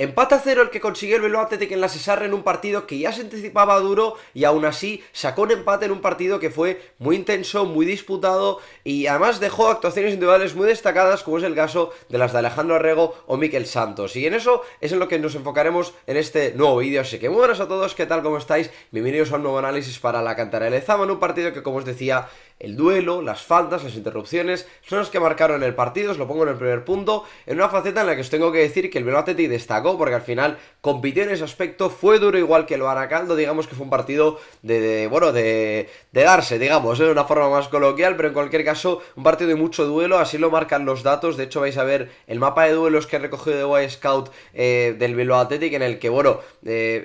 Empate a cero el que consiguió el Bilbao Athletic en la Sesarre en un partido que ya se anticipaba duro y aún así sacó un empate en un partido que fue muy intenso, muy disputado y además dejó actuaciones individuales muy destacadas, como es el caso de las de Alejandro Rego o Mikel Santos. Y en eso es en lo que nos enfocaremos en este nuevo vídeo. Así que muy buenas a todos, ¿qué tal? ¿Cómo estáis? Bienvenidos a un nuevo análisis para la cantera de Lezama, en un partido que, como os decía, el duelo, las faltas, las interrupciones son los que marcaron el partido. Os lo pongo en el primer punto, en una faceta en la que os tengo que decir que el Bilbao Athletic destacó porque al final compitió en ese aspecto, fue duro igual que el Baracaldo, digamos que fue un partido de darse, digamos, de una forma más coloquial, pero en cualquier caso un partido de mucho duelo, así lo marcan los datos. De hecho vais a ver el mapa de duelos que he recogido de Y-Scout del Bilbao Athletic, en el que,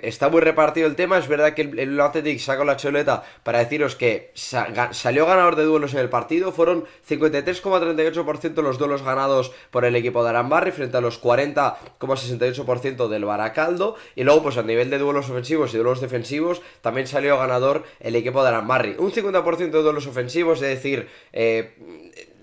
está muy repartido el tema. Es verdad que el Bilbao Athletic saca la chuleta para deciros que salió ganador de duelos en el partido. Fueron 53,38% los duelos ganados por el equipo de Arambarri frente a los 40,68% del Baracaldo. Y luego, pues a nivel de duelos ofensivos y duelos defensivos, también salió ganador el equipo de Arambarri. Un 50% de duelos ofensivos, es decir,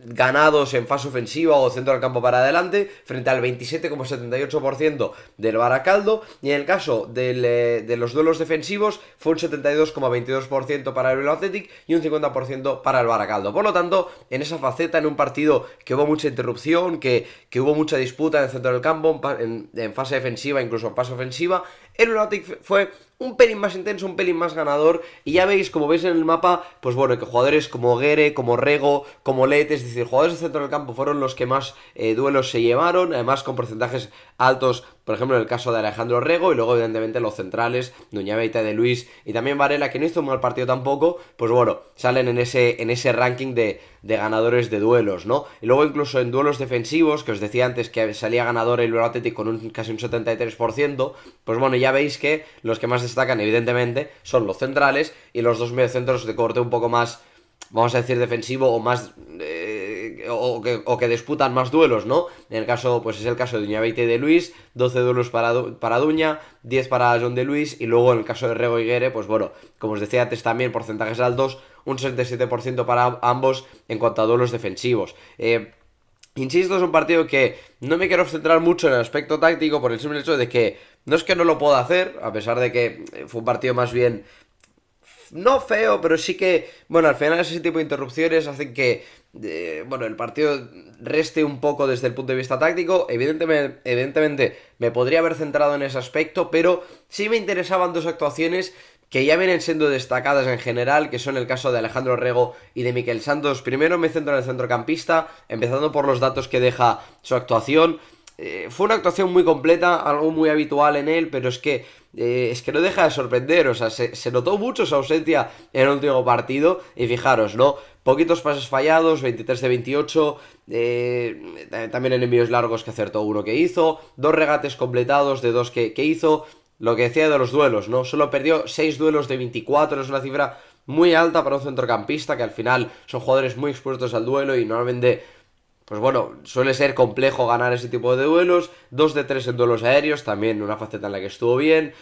ganados en fase ofensiva o centro del campo para adelante, frente al 27,78% del Baracaldo. Y en el caso de los duelos defensivos fue un 72,22% para el Bilbao Athletic y un 50% para el Baracaldo. Por lo tanto, en esa faceta, en un partido que hubo mucha interrupción, que hubo mucha disputa en el centro del campo, en fase defensiva, incluso en fase ofensiva, el Bilbao Athletic fue un pelín más intenso, un pelín más ganador. Y ya veis, como veis en el mapa, pues bueno, que jugadores como Guere, como Rego, como Let, es decir, jugadores del centro del campo fueron los que más duelos se llevaron, además con porcentajes altos, por ejemplo en el caso de Alejandro Rego, y luego evidentemente los centrales, Nuñaveita, de Luis y también Varela, que no hizo un mal partido tampoco, pues bueno, salen en ese ranking de ganadores de duelos, ¿no? Y luego incluso en duelos defensivos, que os decía antes que salía ganador el Bilbao Athletic con casi un 73%, pues bueno, ya veis que los que más destacan evidentemente son los centrales y los dos mediocentros de corte un poco más, vamos a decir, defensivo o más o que disputan más duelos, ¿no? En el caso, pues es el caso de Nuñaveita y de Luis, 12 duelos para Duña, 10 para John de Luis, y luego en el caso de Rego y Guere, pues bueno, como os decía antes también, porcentajes altos, un 67% para ambos en cuanto a duelos defensivos. Insisto, es un partido que no me quiero centrar mucho en el aspecto táctico por el simple hecho de que no es que no lo pueda hacer, a pesar de que fue un partido más bien, no feo, pero sí que, bueno, al final ese tipo de interrupciones hacen que, el partido reste un poco desde el punto de vista táctico. Evidentemente me podría haber centrado en ese aspecto, pero sí me interesaban dos actuaciones que ya vienen siendo destacadas en general, que son el caso de Alejandro Rego y de Mikel Santos. Primero me centro en el centrocampista, empezando por los datos que deja su actuación. Fue una actuación muy completa, algo muy habitual en él, pero es que no deja de sorprender. O sea, se notó mucho su ausencia en el último partido. Y fijaros, ¿no? Poquitos pases fallados, 23 de 28, también en envíos largos que acertó uno que hizo, dos regates completados de dos que hizo. Lo que decía de los duelos, ¿no? Solo perdió 6 duelos de 24, es una cifra muy alta para un centrocampista, que al final son jugadores muy expuestos al duelo y normalmente, pues bueno, suele ser complejo ganar ese tipo de duelos. 2 de 3 en duelos aéreos, también una faceta en la que estuvo bien.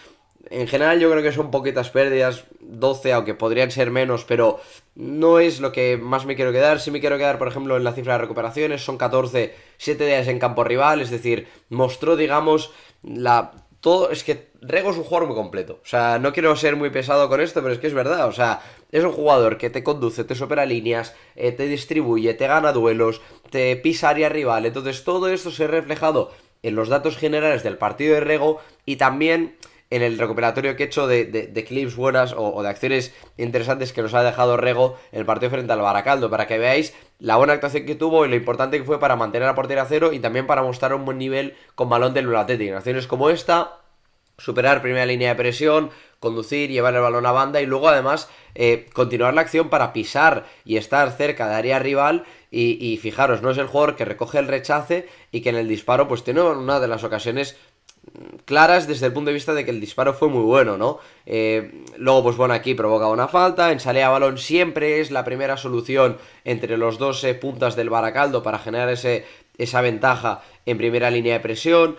En general yo creo que son poquitas pérdidas, 12, aunque podrían ser menos, pero no es lo que más me quiero quedar. Sí me quiero quedar, por ejemplo, en la cifra de recuperaciones, son 14, 7 días en campo rival, es decir, mostró, digamos, es que Rego es un jugador muy completo. O sea, no quiero ser muy pesado con esto, pero es que es verdad. O sea, es un jugador que te conduce, te supera líneas, te distribuye, te gana duelos, te pisa área rival. Entonces todo esto se ha reflejado en los datos generales del partido de Rego y también en el recuperatorio que he hecho de clips buenas o de acciones interesantes que nos ha dejado Rego en el partido frente al Baracaldo, para que veáis la buena actuación que tuvo y lo importante que fue para mantener la portería a cero y también para mostrar un buen nivel con balón del Bilbao Athletic. En acciones como esta, superar primera línea de presión, conducir, llevar el balón a banda y luego además continuar la acción para pisar y estar cerca de área rival. Y fijaros, no es el jugador que recoge el rechace y que en el disparo pues tiene una de las ocasiones claras desde el punto de vista de que el disparo fue muy bueno, ¿no? Luego, pues bueno, aquí provoca una falta, en salida a balón siempre es la primera solución entre los dos puntas del Baracaldo para generar esa ventaja en primera línea de presión.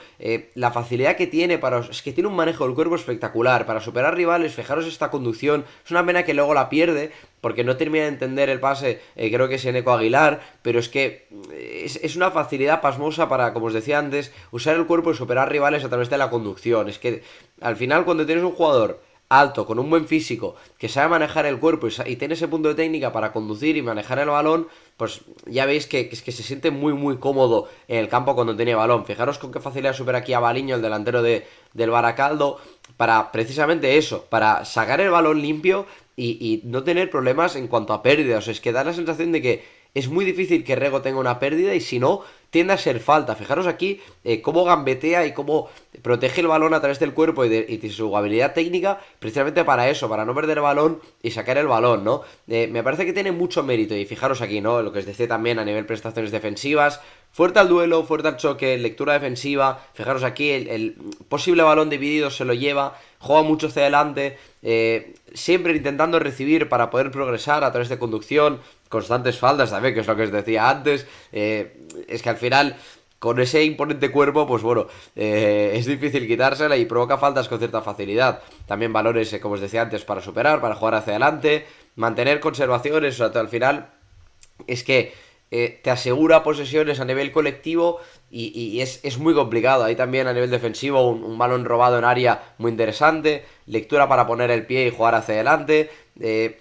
La facilidad que tiene es que tiene un manejo del cuerpo espectacular para superar rivales. Fijaros esta conducción, es una pena que luego la pierde, porque no termina de entender el pase, creo que es Eneco Aguilar, pero es que es una facilidad pasmosa para, como os decía antes, usar el cuerpo y superar rivales a través de la conducción. Es que al final cuando tienes un jugador alto, con un buen físico, que sabe manejar el cuerpo y tiene ese punto de técnica para conducir y manejar el balón, pues ya veis que se siente muy cómodo en el campo cuando tiene balón. Fijaros con qué facilidad supera aquí a Baliño, el delantero del Baracaldo, para precisamente eso, para sacar el balón limpio y no tener problemas en cuanto a pérdidas. O sea, es que da la sensación de que es muy difícil que Rego tenga una pérdida y si no, tiende a ser falta. Fijaros aquí cómo gambetea y cómo protege el balón a través del cuerpo y de su habilidad técnica, precisamente para eso, para no perder el balón y sacar el balón, ¿no? Me parece que tiene mucho mérito y fijaros aquí, ¿no? Lo que os decía también a nivel prestaciones defensivas, fuerte al duelo, fuerte al choque, lectura defensiva, fijaros aquí, el posible balón dividido se lo lleva, juega mucho hacia adelante, siempre intentando recibir para poder progresar a través de conducción, constantes faltas también, que es lo que os decía antes, es que al final con ese imponente cuerpo, pues bueno, es difícil quitársela y provoca faltas con cierta facilidad. También valores, como os decía antes, para superar, para jugar hacia adelante, mantener conservaciones, o sea, al final es que te asegura posesiones a nivel colectivo y es muy complicado. Ahí también a nivel defensivo un balón robado en área muy interesante, lectura para poner el pie y jugar hacia adelante,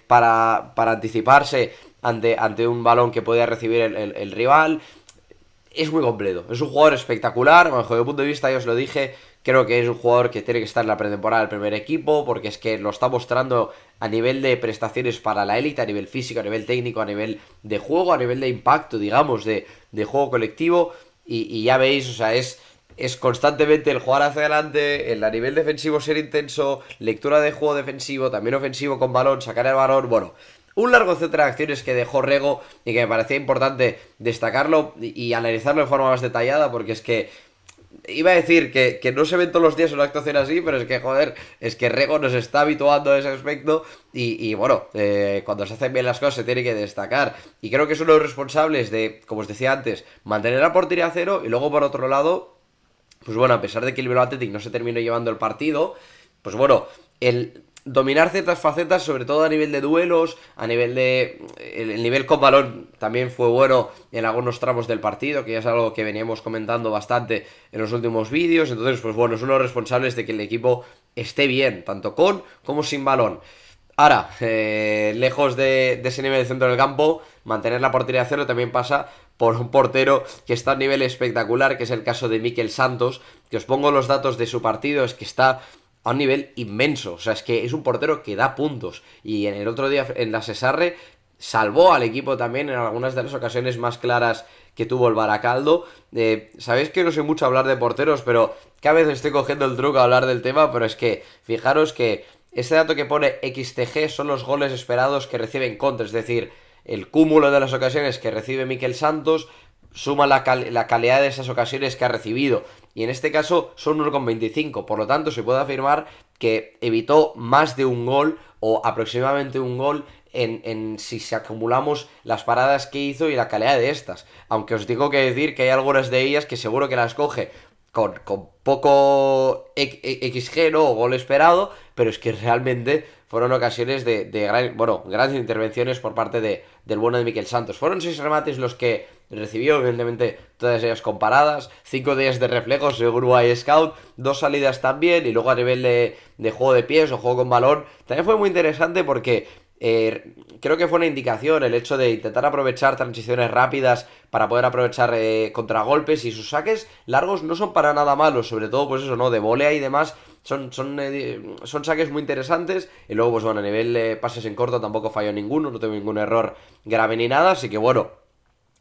para anticiparse ante un balón que podía recibir el rival. Es muy completo, es un jugador espectacular, bajo mi punto de vista ya os lo dije, creo que es un jugador que tiene que estar en la pretemporada del primer equipo, porque es que lo está mostrando a nivel de prestaciones para la élite, a nivel físico, a nivel técnico, a nivel de juego, a nivel de impacto, digamos, de juego colectivo, y ya veis, o sea, es constantemente el jugar hacia adelante, el a nivel defensivo ser intenso, lectura de juego defensivo, también ofensivo con balón, sacar el balón, bueno, un largo etcétera de acciones que dejó Rego y que me parecía importante destacarlo y analizarlo de forma más detallada, porque es que iba a decir que no se ven todos los días una actuación así, pero es que, joder, es que Rego nos está habituando a ese aspecto y bueno, cuando se hacen bien las cosas se tiene que destacar. Y creo que es uno de los responsables de, como os decía antes, mantener la portería a cero y luego por otro lado, pues bueno, a pesar de que el Bilbao Athletic no se terminó llevando el partido, pues bueno, el dominar ciertas facetas, sobre todo a nivel de duelos, a nivel de... El nivel con balón también fue bueno en algunos tramos del partido, que ya es algo que veníamos comentando bastante en los últimos vídeos, entonces pues bueno, es uno de los responsables de que el equipo esté bien, tanto con como sin balón. Ahora, lejos de ese nivel de centro del campo, mantener la portería a cero también pasa por un portero que está a nivel espectacular, que es el caso de Mikel Santos, que os pongo los datos de su partido, es que está a un nivel inmenso, o sea, es que es un portero que da puntos, y en el otro día en la Sesarre salvó al equipo también en algunas de las ocasiones más claras que tuvo el Baracaldo. Sabéis que no sé mucho hablar de porteros, pero cada vez estoy cogiendo el truco a hablar del tema, pero es que fijaros que este dato que pone XTG son los goles esperados que reciben contra, es decir, el cúmulo de las ocasiones que recibe Mikel Santos suma la calidad de esas ocasiones que ha recibido. Y en este caso son 1,25. Por lo tanto, se puede afirmar que evitó más de un gol o aproximadamente un gol en si se acumulamos las paradas que hizo y la calidad de estas. Aunque os tengo que decir que hay algunas de ellas que seguro que las coge con poco XG, ¿no? O gol esperado, pero es que realmente fueron ocasiones de grandes intervenciones por parte del bueno de Mikel Santos. Fueron 6 remates los que recibió, evidentemente todas ellas comparadas, 5 de ellas de reflejos según Uruguay Scout, 2 salidas también, y luego a nivel de juego de pies o juego con balón, también fue muy interesante porque creo que fue una indicación el hecho de intentar aprovechar transiciones rápidas para poder aprovechar contragolpes, y sus saques largos no son para nada malos, sobre todo pues eso, ¿no? De volea y demás, son saques muy interesantes, y luego pues bueno, a nivel pases en corto tampoco falló ninguno, no tengo ningún error grave ni nada, así que bueno,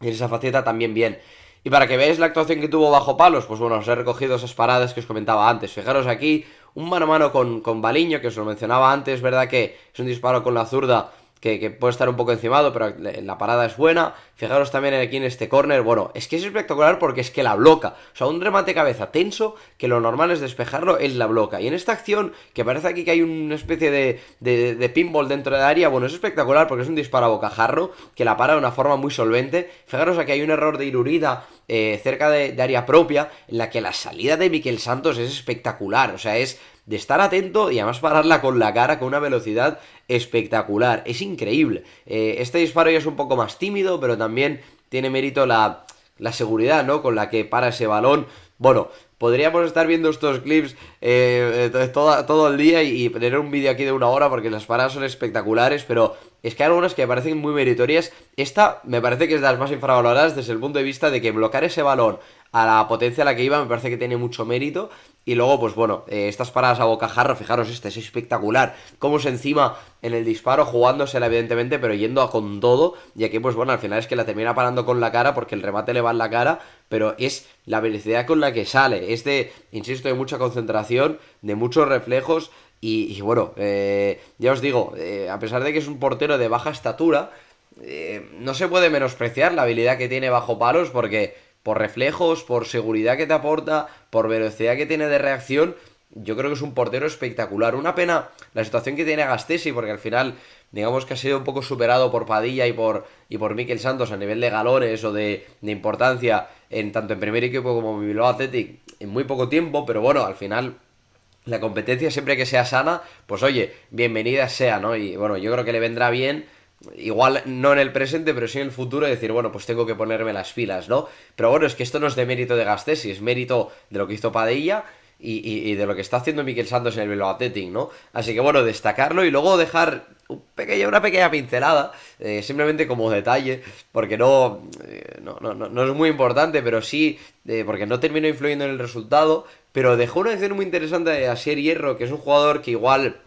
en esa faceta también bien. Y para que veáis la actuación que tuvo bajo palos, pues bueno, os he recogido esas paradas que os comentaba antes. Fijaros aquí, un mano a mano con Baliño, que os lo mencionaba antes, ¿verdad? Que es un disparo con la zurda que puede estar un poco encimado, pero la parada es buena. Fijaros también aquí en este córner, bueno, es que es espectacular porque es que la bloca. O sea, un remate cabeza tenso, que lo normal es despejarlo, él la bloca. Y en esta acción, que parece aquí que hay una especie de pinball dentro de área, bueno, es espectacular porque es un disparo a bocajarro, que la para de una forma muy solvente. Fijaros aquí hay un error de Irurida cerca de área propia, en la que la salida de Mikel Santos es espectacular, o sea, es de estar atento y además pararla con la cara con una velocidad espectacular, es increíble. Este disparo ya es un poco más tímido, pero también tiene mérito la seguridad, ¿no? Con la que para ese balón. Bueno, podríamos estar viendo estos clips todo el día y tener un vídeo aquí de 1 hora porque las paradas son espectaculares, pero es que hay algunas que me parecen muy meritorias. Esta me parece que es de las más infravaloradas desde el punto de vista de que bloquear ese balón a la potencia a la que iba me parece que tiene mucho mérito. Y luego, pues bueno, estas paradas a bocajarro, fijaros, esta es espectacular. Cómo se encima en el disparo, jugándosela evidentemente, pero yendo a con todo. Y aquí, pues bueno, al final es que la termina parando con la cara porque el remate le va en la cara, pero es la velocidad con la que sale. Es de, insisto, de mucha concentración, de muchos reflejos. Y bueno, ya os digo, a pesar de que es un portero de baja estatura, no se puede menospreciar la habilidad que tiene bajo palos porque por reflejos, por seguridad que te aporta, por velocidad que tiene de reacción, yo creo que es un portero espectacular. Una pena la situación que tiene Gastesi, porque al final, digamos que ha sido un poco superado por Padilla y por Mikel Santos a nivel de galones o de importancia, tanto en primer equipo como en Bilbao Athletic, en muy poco tiempo, pero bueno, al final la competencia siempre que sea sana, pues oye, bienvenida sea, ¿no? Y bueno, yo creo que le vendrá bien, igual no en el presente, pero sí en el futuro, decir, bueno, pues tengo que ponerme las pilas, ¿no? Pero bueno, es que esto no es de mérito de Gastesi, es mérito de lo que hizo Padilla y de lo que está haciendo Mikel Santos en el Bilbao Athletic, ¿no? Así que bueno, destacarlo y luego dejar una pequeña pincelada, simplemente como detalle, porque no es muy importante, pero sí, porque no terminó influyendo en el resultado, pero dejó una acción muy interesante a Asier Hierro, que es un jugador que igual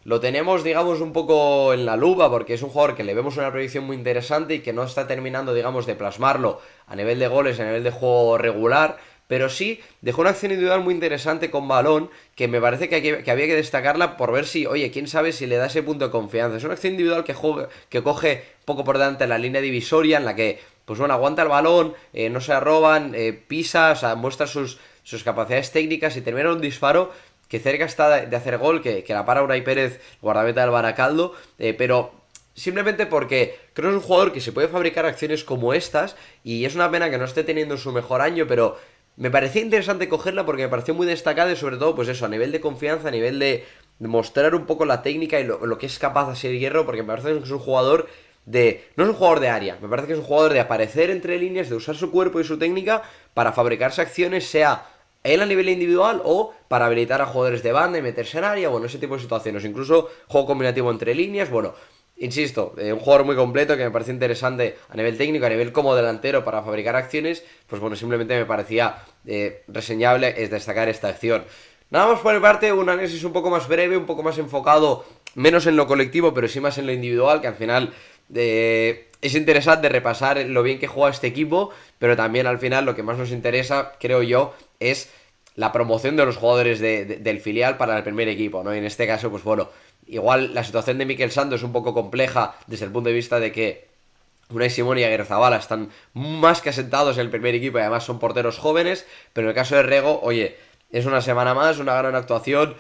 lo tenemos, digamos, un poco en la lupa, porque es un jugador que le vemos una proyección muy interesante y que no está terminando, digamos, de plasmarlo a nivel de goles, a nivel de juego regular, pero sí dejó una acción individual muy interesante con balón, que me parece que había que destacarla por ver si, oye, quién sabe si le da ese punto de confianza. Es una acción individual que coge poco por delante la línea divisoria, en la que, pues bueno, aguanta el balón, no se arroban, pisa, o sea, muestra sus capacidades técnicas y termina un disparo que cerca está de hacer gol, que la para Unai Pérez, guardameta del Baracaldo, pero simplemente porque creo que es un jugador que se puede fabricar acciones como estas y es una pena que no esté teniendo su mejor año, pero me parecía interesante cogerla porque me pareció muy destacada y sobre todo, pues eso, a nivel de confianza, a nivel de mostrar un poco la técnica y lo que es capaz de hacer Hierro, porque me parece que es un jugador no es un jugador de área, me parece que es un jugador de aparecer entre líneas, de usar su cuerpo y su técnica para fabricarse acciones, sea él a nivel individual o para habilitar a jugadores de banda y meterse en área, bueno, ese tipo de situaciones, incluso juego combinativo entre líneas, bueno, insisto, un jugador muy completo que me parece interesante a nivel técnico, a nivel como delantero para fabricar acciones, pues bueno, simplemente me parecía reseñable es destacar esta acción. Nada más por mi parte, un análisis un poco más breve, un poco más enfocado, menos en lo colectivo, pero sí más en lo individual, que al final es interesante repasar lo bien que juega este equipo, pero también al final lo que más nos interesa, creo yo, es la promoción de los jugadores del filial para el primer equipo, ¿no? Y en este caso, pues bueno, igual la situación de Mikel Santos es un poco compleja desde el punto de vista de que Unai Simón y Agirrezabala están más que asentados en el primer equipo y además son porteros jóvenes, pero en el caso de Rego, oye, es una semana más, una gran actuación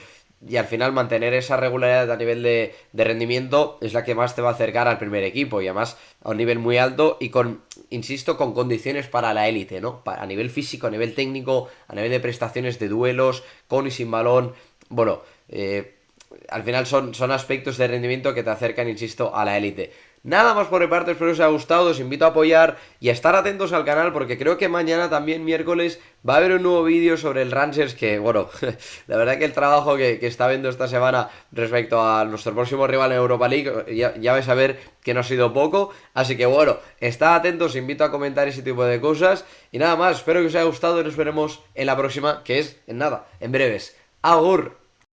y al final mantener esa regularidad a nivel de rendimiento es la que más te va a acercar al primer equipo y además a un nivel muy alto y insisto, con condiciones para la élite, ¿no? A nivel físico, a nivel técnico, a nivel de prestaciones de duelos, con y sin balón, bueno, al final son aspectos de rendimiento que te acercan, insisto, a la élite. Nada más por mi parte, espero que os haya gustado, os invito a apoyar y a estar atentos al canal porque creo que mañana también, miércoles, va a haber un nuevo vídeo sobre el Rangers que, bueno, la verdad que el trabajo que está viendo esta semana respecto a nuestro próximo rival en Europa League, ya vais a ver que no ha sido poco, así que bueno, estad atentos, os invito a comentar ese tipo de cosas y nada más, espero que os haya gustado y nos veremos en la próxima, que es en nada, en breves. ¡Agur!